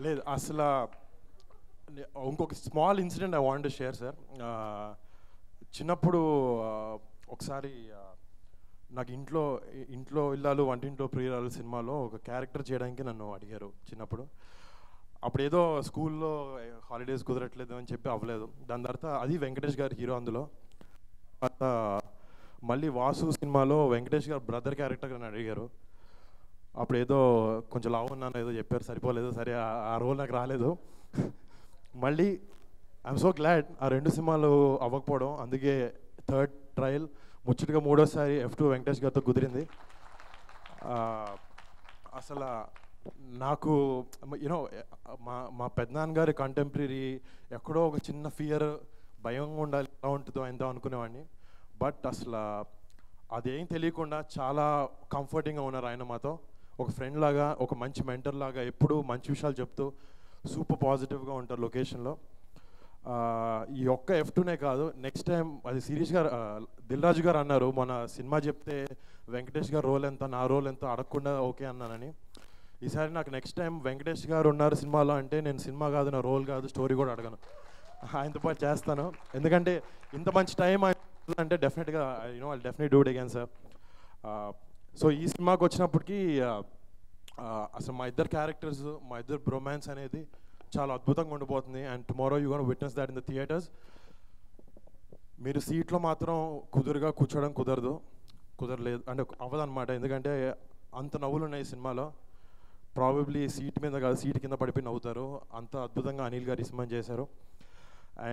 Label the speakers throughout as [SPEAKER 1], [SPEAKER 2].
[SPEAKER 1] లేదు అసలు ఇంకొక small incident I want to share sir. చిన్నప్పుడు ఒకసారి నాకు ఇంట్లో ఇంట్లో ఇల్లాలు వంటింట్లో ప్రియురాలు సినిమాలో ఒక క్యారెక్టర్ చేయడానికి నన్ను అడిగారు చిన్నప్పుడు. అప్పుడు ఏదో స్కూల్లో హాలిడేస్ కుదరట్లేదు అని చెప్పి అవ్వలేదు. దాని తర్వాత అది వెంకటేష్ గారి హీరో అందులో. తర్వాత మళ్ళీ వాసు సినిమాలో వెంకటేష్ గారు బ్రదర్ క్యారెక్టర్ నన్ను అడిగారు. అప్పుడు ఏదో కొంచెం లావు ఉన్నాను ఏదో చెప్పారు, సరిపోలేదు, సరే ఆ రోల్ నాకు రాలేదు. మళ్ళీ ఐఎమ్ సో గ్లాడ్ ఆ రెండు సినిమాలు అవ్వకపోవడం. అందుకే థర్డ్ ట్రయల్ ముచ్చటగా మూడోసారి F2 వెంకటేష్ గారితో కుదిరింది. అసలు నాకు యూనో మా పెద్దనాన్నగారి కంటెంపరీ ఎక్కడో ఒక చిన్న ఫియర్, భయంగా ఉండాలి, ఎలా ఉంటుందో ఎంతో అనుకునేవాడిని. బట్ అసలు అదేం తెలియకుండా చాలా కంఫర్టింగ్గా ఉన్నారు ఆయన మాతో. ఒక ఫ్రెండ్ లాగా, ఒక మంచి మెంటర్ లాగా ఎప్పుడూ మంచి విషయాలు చెప్తూ సూపర్ పాజిటివ్గా ఉంటారు లొకేషన్లో. ఈ ఒక్క F2నే కాదు, నెక్స్ట్ టైం అది శిరీష్ గారు, దిల్ రాజు గారు అన్నారు మన సినిమా చెప్తే వెంకటేష్ గారు రోల్ ఎంత, నా రోల్ ఎంత అడగకుండా ఓకే అన్నానని. ఈసారి నాకు నెక్స్ట్ టైం వెంకటేష్ గారు ఉన్నారు సినిమాలో అంటే నేను సినిమా కాదు, నా రోల్ కాదు, స్టోరీ కూడా అడగను, ఆయనతో పాటు చేస్తాను. ఎందుకంటే ఇంత మంచి టైం అంటే డెఫినెట్గా I definite do it again sir. So ఈ సినిమాకి వచ్చినప్పటికీ అసలు మా ఇద్దరు క్యారెక్టర్స్, మా ఇద్దరు బ్రొమాన్స్ అనేది చాలా అద్భుతంగా ఉండిపోతుంది. And tomorrow you gonna witness that in the theatres. మీరు సీట్లో మాత్రం కుదురుగా కూర్చోవడం కుదరలేదు అంటే అవ్వదన్నమాట. ఎందుకంటే అంత నవ్వులు ఉన్నాయి సినిమాలో. ప్రాబబ్లీ సీట్ మీద కాదు, సీట్ కింద పడిపోయి నవ్వుతారు, అంత అద్భుతంగా అనిల్ గారు ఈ సినిమా చేశారు.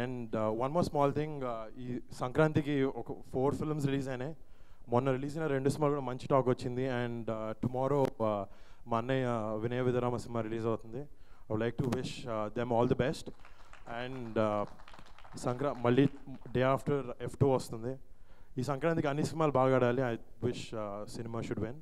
[SPEAKER 1] And one more small thing, ఈ సంక్రాంతికి ఒక 4 ఫిల్మ్స్ రిలీజ్ అయినాయి. మొన్న రిలీజ్ అయిన 2 సినిమాలు కూడా మంచి టాక్ వచ్చింది. అండ్ టుమారో మా అన్నయ్య వినయ విధరామ సినిమా రిలీజ్ అవుతుంది. I would like to wish them all the best. And మళ్ళీ డే ఆఫ్టర్ F2 వస్తుంది. ఈ సంక్రాంతికి అన్ని సినిమాలు బాగా ఆడాలి. I wish cinema should win.